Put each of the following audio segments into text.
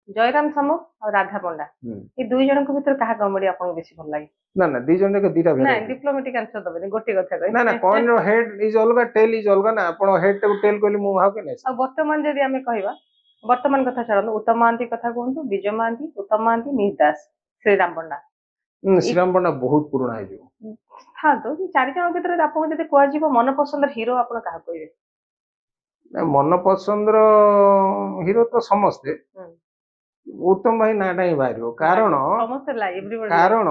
जयराम सामू और राधा पंडा ये दुई जन भितर कहा कॉमेडी आपको बेसी भल लगे ना ना दी जन के दीटा ना डिप्लोमेटिक आंसर दबे गोटे कथा कहि ना ना कॉइन रो हेड इज अलगा टेल इज अलगा ना आपण हेड टे टेल कहली मु हाउ के नै आ वर्तमान जदी हमें कहबा वर्तमान कथा छाड़ो उत्तम महांती कथा कहंतु विजय महांती उत्तम महांती निदास श्रीराम पंडा श्रीराम पंडा बहुत पुराना है जो हां तो चारि जन भितर आपको जदी कोआ जीव मन पसंद हीरो आपण कहा कहबे मन पसंद रो हीरो तो समस्ते उत्तम भाई नाटा ही बाहर कारण कारण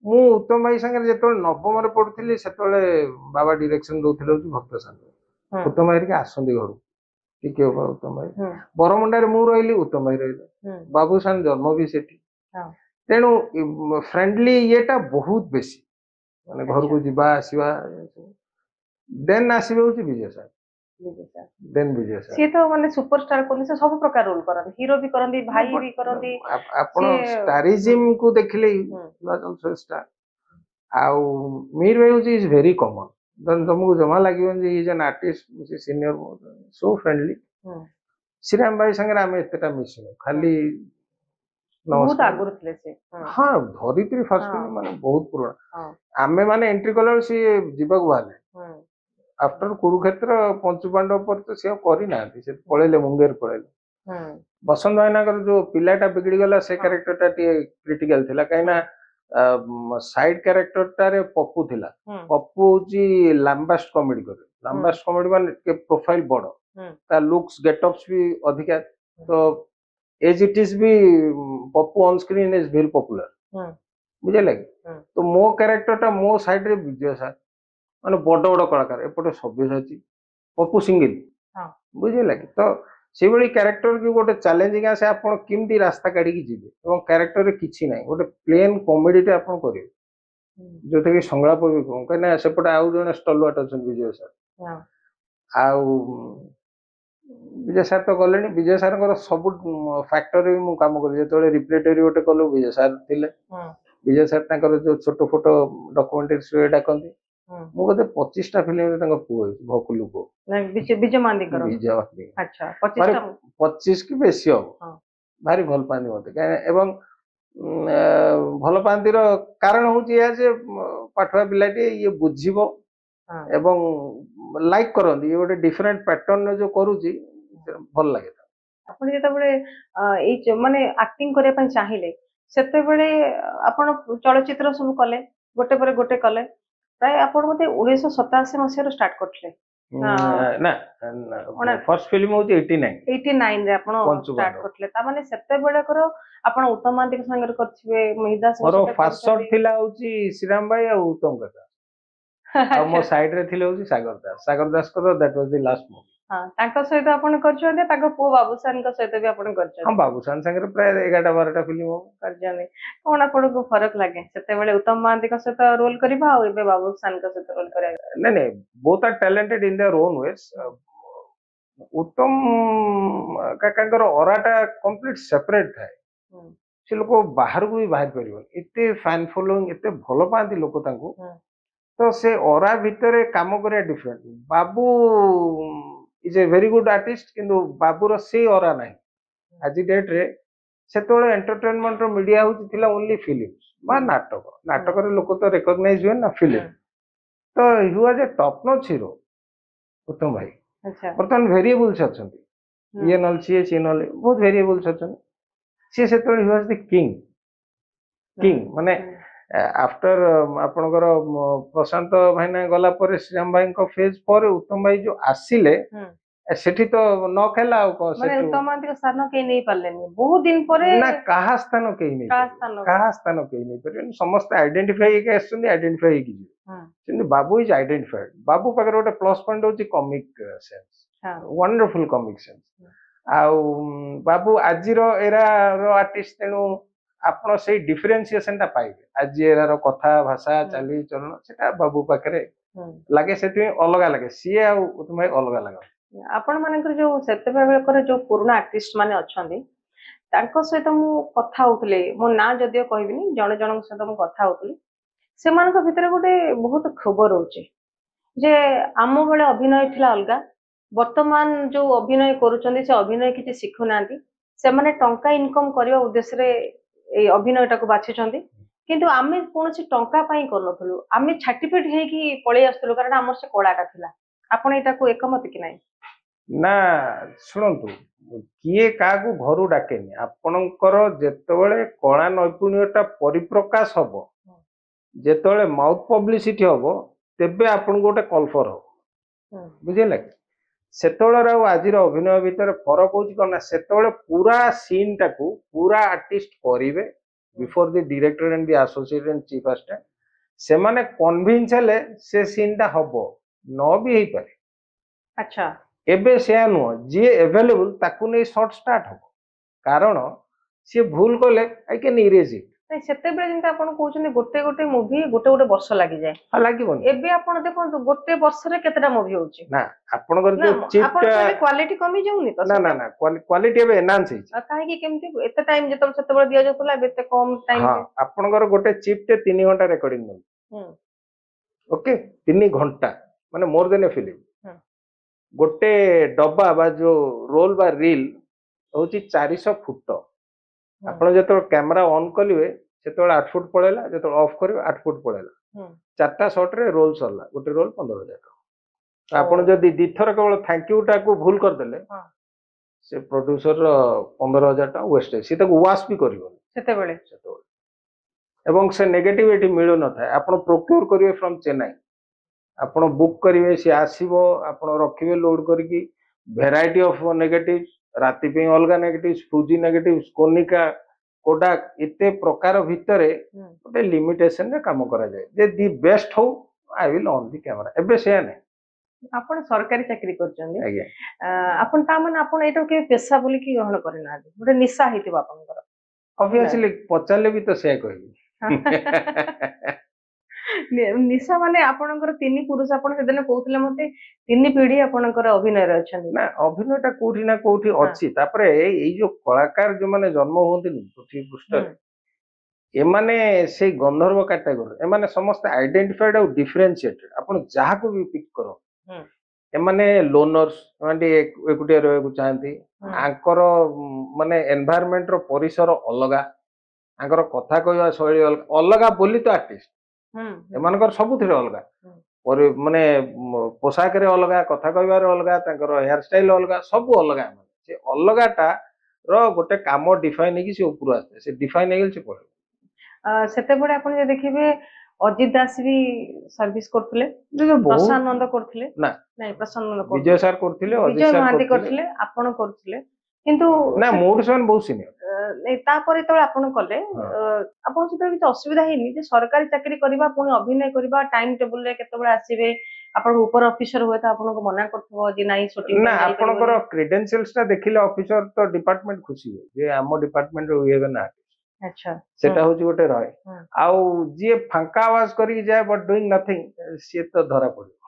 मु उत्तम भाई संगे जेतोले नवम रे पढुथिली सेतोले बाबा डायरेक्शन दोथिले भक्त संग उत्तम भाई के आसंदी घर टिके उत्तम भाई बरमुंडा रे मु रहिली उत्तम भाई रहिले बाबूसान जन्म भी सेठी तेणु फ्रेंडली येटा बहुत बेसी माने घर को जिबा आसीबा देन आसीबे होची विजय सर देन विजय सर सी तो माने सुपरस्टार कोनी से सब प्रकार रोल करन हीरो भी करन भाई भी करन आपण स्टारिज्म को देखले हिमाचल श्रेष्ठ आउ मीर भाई इज वेरी कॉमन देन तुमको जमा लागियो जे is an artist senior so friendly Shriram भाई संगे हम एतटा मिसिनो खाली बहुत आगुर थिले से हां धरित्री फर्स्ट फिल्म माने बहुत पुराना आमे माने एंट्री कलर सी जीवक वाले आफ्टर कुरुक्षेत्र पंचु पांडव पर तो से करी ना से पळेले मुंगेर पळेले बसंत भाईनागर जो पिलाटा बिगड़ी गला से कैरेक्टर टा क्रिटिकल थिला काइना साइड कैरेक्टर टारे पप्पू थिला पप्पू जी लंबास्ट कॉमेडी करे लंबास्ट कॉमेडी माने के प्रोफाइल बड़ो ता लुक्स गेटअप्स भी अधिका तो एज इट इज भी Pappu on screen is very popular बुझे लगे तो मो कैरेक्टर टा मो साइड रे विजय सर माने बड़ बड़ कलाकार एपटे सब्यसाची पप्पू सिंगल बुझे लगे तो से बड़ी कैरेक्टर की गोटे चैलेंजिंग आसे आपण किमती रास्ता काढी की जिवे एवं कैरेक्टर रे किछि नै गोटे प्लेन कॉमेडी टे आपण करिवे जोते कि संलाप भी कहूं कने सेपटे आउ जने स्टलवाट अछन विजय सर आउ विजय सर तो गले विजय सर सब फैक्टरी मु काम कर जो रिप्लेटरी गोटे कलु विजय सर थिले विजय सर जो छोट फोटो डॉक्यूमेंटरी डाकती मु कहते 25टा फिल्म पुओ भकुलु को विजय मांदी करो विजय अच्छा 25 की बेसी हो भारी भल पानी मते एवं भल पांती रो कारण होची या जे पाठवा बिलाटी ये बुझिबो एवं लाइक करंदी ये गोटे डिफरेंट पैटर्न जो करूची भल लागे आपण जेता बळे ए माने एक्टिंग करे पन चाहिले सेते बळे आपण चलचित्र सब कले गोटे पर गोटे कले प्राय आपण मते 1987 मसिया रो स्टार्ट करथले ना फर्स्ट फिल्म होची 89 रे आपण स्टार्ट करथले ता माने सेते बळे करो आपण उत्तम मांती के संगे करथिबे महिदा से मोर फर्स्ट शॉट थिला होची श्रीराम भाई और उत्तम कथा और मो साइड रे थिले होची सागर दास को that was the last movie हां ताका सहित आपण करछोंदे ताका पो बाबूसान का सहित भी आपण करछों हां बाबूसान संगे प्राय 11 12टा फिल्म हो करजने कोन आपण को फरक लागे सेते बेले उत्तम मांती का सहित रोल करिबा और एबे बाबूसान का सहित रोल करे नहीं both are talented in their own ways उत्तम काकांकर ओराटा कंप्लीट सेपरेट थाए से लोक बाहर को भी बाहर परिबन एते फैन फॉलोइंग एते भलो पांती लोक तांको तो से ओरा भितरे काम करे different Babu is a very good artist किंतु बाबूर से ओरा नाही आज डेट रे सेतोले एंटरटेनमेंट रो मीडिया होती थिला ओनली फिल्म्स बा नाटक रे लोक तो रिकॉग्नाइज हुए ना फिल्म तो he was a top notch hero उत्तम भाई अच्छा बर्तमान वेरिएबल्स अछंती ये नल सी नल बहुत वेरिएबल्स अछंती से सेतोले ही वाज द किंग माने आफ्टर आपनकर प्रशांत भाईना गला पर श्रीराम भाई को फेज पर उत्तम भाई जो आसिले सेठी तो न खेला को माने उत्तम मांती का स्थान के नहीं पालेनी बहुत दिन परे ना कहा स्थान के नहीं पर समस्त आइडेंटिफाई के आछन आइडेंटिफाई की किंतु बाबू इज आइडेंटिफाइड बाबू पाकर गोटे प्लस पॉइंट होची comic sense wonderful comic sense आउ बाबू आजिरो एरा रो आर्टिस्ट तेनु आपण से डिफरेंशिएशन ता पाइबे आज एरा रो कथा भाषा चाली चलन सेटा बाबू पाकरे लागे सेति अलग लागे सी आ तुम अलग लागे आपण मानकर जो सेते बेले करे जो पुराना आर्टिस्ट माने अछंदी तांको सहित मु कथा होतले मो ना जदियो कहबिनी जण जण सहित मु कथा होतली सेमान को भितर गोटे बहुत खबर होचे जे आम बेले अभिनय थिला अलगा वर्तमान जो अभिनय करूचंदी से अभिनय किछि सिखु नांती ସେମାନେ ଟଙ୍କା ଇନକम କରିବା ଉଦ୍ଦେଶ୍ୟରେ ଏଇ ଅଭିନୟଟାକୁ ବାଛିଛନ୍ତି କିନ୍ତୁ ଆମେ କୌଣସି ଟଙ୍କା ପାଇଁ କରୁନଥିଲୁ ଆମେ ସାର୍ଟିଫିକେଟ ହେଇକି ପଳେଇ ଆସୁଥିଲୁ କାରଣ ଆମର ସେ କଳାଟା ଥିଲା ଆପଣ ଏଇଟାକୁ ଏକମତ କି ନାହିଁ ନା ଶୁଣନ୍ତୁ କିଏ କାହାକୁ ଘରୁ ଡାକେନି ଆପଣଙ୍କର ଯେତେବେଳେ କଳା ନୈପୁଣ୍ୟଟା ପରିପ୍ରକାଶ ହବ ଯେତେବେଳେ ମାଉଥ ପବ୍ଲିସିଟି ହବ ତେବେ ଆପଣଙ୍କୁ ଗୋଟେ କଲଫର ହବ ବୁଝିଲେ କି ସେତେବେଳେ ଆଉ ଆଜିର ଅଭିନୟ ଭିତରେ ଫରକ ହଉଛି କଣ ନା ସେତେବେଳେ ପୁରା ସିନ୍ ଟାକୁ ପୁରା ଆର୍ଟିଷ୍ଟ କରିବେ before the director and the associate and chief assistant ସେମାନେ କନଭିନ୍ସ ହେଲେ ସେ ସିନ୍ ଟା ହବ ନ ବି ହେଇପାରେ ଆଚ୍ଛା ଏବେ ସେୟା ନୁହଁ ଯିଏ ଏଭେଲେବୁଲ ତାକୁ ନେଇ ସର୍ଟ ଷ୍ଟାର୍ଟ ହବ କାରଣ ସିଏ ଭୁଲ କଲେ ଆଇ କ୍ୟାନ୍ ଇରେଜ ଇଟ୍ ସେତେବେଳେ ଯେମିତି ଆପଣ କହୁଛନ୍ତି ଗୋଟେ ଗୋଟେ ମୁଭି ଗୋଟେ ଗୋଟେ ବର୍ଷ ଲାଗିଯାଏ ଲାଗିବନି ଏବେ ଆପଣ ଦେଖନ୍ତୁ ଗୋଟେ ବର୍ଷରେ କେତେଟା ମୁଭି ହଉଛି ନା ଆପଣଙ୍କର ଯୋଉ ଚିପ୍ଟା କ୍ୱାଲିଟି କମି ଯାଉନି ତ ନା ନା ନା କ୍ୱାଲିଟି ଏବେ ଏନହାନ୍ସ ହେଇଛି କାହିଁକି କେମିତି ଏତେ ଟାଇମ ଯେତେବେଳେ ସେତେବେଳେ ଦିଆଯାଉଥିଲା ଏବେ ଏତେ କମ ଟାଇମ ଆପଣଙ୍କର ଗୋଟେ ଚିପ୍ଟେ 3 ଘଣ୍ଟା ରେକର୍ଡିଂ ନଉଛି ଓକେ 3 ଘଣ୍ଟା ମାନେ ମୋର ଦେନ୍ ଏ ଫିଲ୍ମ ଗୋଟେ ଡବା ବା ଯୋଉ ରୋଲ ବା ରିଲ ହଉଛି 400 ଫୁଟ ଆପଣ ଯେତେବେଳେ କ୍ୟାମେରା ଅନ୍ କରିବେ ସେତେବେଳେ 8 ଫୁଟ ପଳେଇଲା ଯେତେବେଳେ ଅଫ୍ କରିବେ 8 ଫୁଟ ପଳେଇଲା 4ଟା ସଟରେ ରୋଲ ସରିଲା ଗୋଟେ ରୋଲ 15,000 ଟଙ୍କା ଆପଣ ଯଦି ଦିଥର କେବଳ ଥ୍ୟାଙ୍କ ୟୁ ଟାକୁ ଭୁଲ କରିଦେଲେ ସେ ପ୍ରଡ୍ୟୁସର 15,000 ଟଙ୍କା ୱେଷ୍ଟ ସେ ତାକୁ ୱାଶ ବି କରିବନି ସେତେବେଳେ ଏବଂ ସେ ନେଗେଟିଭ ଏଠି ମିଳୁନଥାଏ ଆପଣ ପ୍ରୋକ୍ୟୁର କରିବେ ଫ୍ରମ ଚେନ୍ନାଇ ଆପଣ ବୁକ୍ କରିବେ ସି ଆସିବ ଆପଣ ରଖିବେ ଲୋଡ କରିକି ଭେରାଇଟି ଅଫ ନେଗେଟିଭ ରାତି ପାଇଁ ଅଲଗା ନେଗେଟିଭ ଫୁଜି ନେଗେଟିଭ କୋନିକା କୋଡାକ ଏତେ ପ୍ରକାର ଭିତରେ ଗୋଟେ ଲିମିଟେସନ ରେ କାମ କରାଯାଏ ଯେ ଦି ବେଷ୍ଟ ହଉ I will on the camera ଏବେ ସେୟା ନାହିଁ ଆପଣ ସରକାରୀ ଚାକିରି କରୁଛନ୍ତି ଆଜ୍ଞା ଆପଣ ତା ମାନେ ଆପଣ ଏଇଟାକୁ କେବେ ପେଶା ବୋଲିକି ଗ୍ରହଣ କରିନାହାନ୍ତି ଗୋଟେ ନିଶା ହେଇଥିବ ଆପଣଙ୍କର ଅବଭିୟସଲି ପଚାରିଲେ ବି ତ ସେୟା କହିବି ନିଶା ମାନେ ଆପଣଙ୍କର 3 ପୁରୁଷ ଆପଣ ସେଦିନ କହୁଥିଲେ ମତେ 3 ପିଢି ଆପଣଙ୍କର ଅଭିନୟରେ ଅଛନ୍ତି ନା ଅଭିନୟଟା କୋଉଠି ନା କୋଉଠି ଅଛି ତାପରେ ଏଇ ଯୋଉ କଳାକାର ଯୋଉମାନେ ଜନ୍ମ ହୁଅନ୍ତିନି ପୃଥିବୀ ପୃଷ୍ଠରେ ଏମାନେ ସେଇ ଗନ୍ଧର୍ବ କାଟାଗୋରୀ ଏମାନେ ସମସ୍ତେ ଆଇଡେଣ୍ଟିଫାଇଡ ଆଉ ଡିଫରେନ୍ସିଏଟେଡ ଆପଣ ଯାହାକୁ ବି ପିକ୍ କର ଏମାନେ ଲୋନର୍ସ ଏମାନେ ଏକୁଟିଆ ରହିବାକୁ ଚାହାନ୍ତି ଆଙ୍କର ମାନେ ଏନଭାୟରମେଣ୍ଟର ପରିସର ଅଲଗା ଆଙ୍କର କଥା କହିବା ଶୈଳୀ ଅଲଗା ବୋଲି ତ ଆର୍ଟିଷ୍ଟ ଏମାନଙ୍କର ସବୁଥିରେ ଅଲଗା ମାନେ ପୋଷାକରେ ଅଲଗା କଥା କହିବାରେ ଅଲଗା ତାଙ୍କର ହେୟାର ଷ୍ଟାଇଲ ଅଲଗା ସବୁ ଅଲଗା ସେ ଅଲଗାଟା ର ଗୋଟେ କାମ ଡିଫାଇନ ହେଇକି ସେ ଉପରୁ ଆସିଥାଏ ସେ ଡିଫାଇନ ହେଇଗଲେ ସେ ପଳେଇବ ସେତେବେଳେ ଆପଣ ଯଦି ଦେଖିବେ ଅଜିତ ଦାସ ବି ସର୍ଭିସ କରୁଥିଲେ ପ୍ରଶାନ୍ତ ନନ୍ଦ କରୁଥିଲେ ନାଇଁ ପ୍ରଶାନ୍ତ ନନ୍ଦ ବିଜୟ ସାର୍ କରୁଥିଲେ ବିଜୟ ମହାନ୍ତି କରୁଥିଲେ ଆପଣ କରୁଥିଲେ କିନ୍ତୁ ନା ମୋଠୁ ସେମାନେ ବହୁତ ସିନିୟର ତାପରେ ଯେତେବେଳେ ଆପଣ କଲେ ଆପଣଙ୍କ ସେତେବେଳେ କିଛି ଅସୁବିଧା ହେଇନି ଯେ ସରକାରୀ ଚାକିରି କରିବା ପୁଣି ଅଭିନୟ କରିବା ଟାଇମ ଟେବୁଲରେ କେତେବେଳେ ଆସିବେ ଆପଣଙ୍କ ଉପର ଅଫିସର ହୁଏ ତ ଆପଣଙ୍କୁ ମନା କରୁଥିବ ଯେ ନାଇଁ ସୁଟିଂ ନା ଆପଣଙ୍କର କ୍ରେଡେନ୍ସିଆଲ୍ସ ଟା ଦେଖିଲେ ଅଫିସର ତ ଡିପାର୍ଟମେଣ୍ଟ ଖୁସି ହୁଏ ଯେ ଆମ ଡିପାର୍ଟମେଣ୍ଟରେ ହୁଏ ନା ଆଚ୍ଛା ସେଟା ହଉଛି ଗୋଟେ ରହେ ଆଉ ଯିଏ ଫାଙ୍କା ଆୱାଜ କରିକି ଯାଏ ବଟ୍ ଡୁଇଂ ନଥିଙ୍ଗ ସିଏ ତ ଧରା ପଡିବ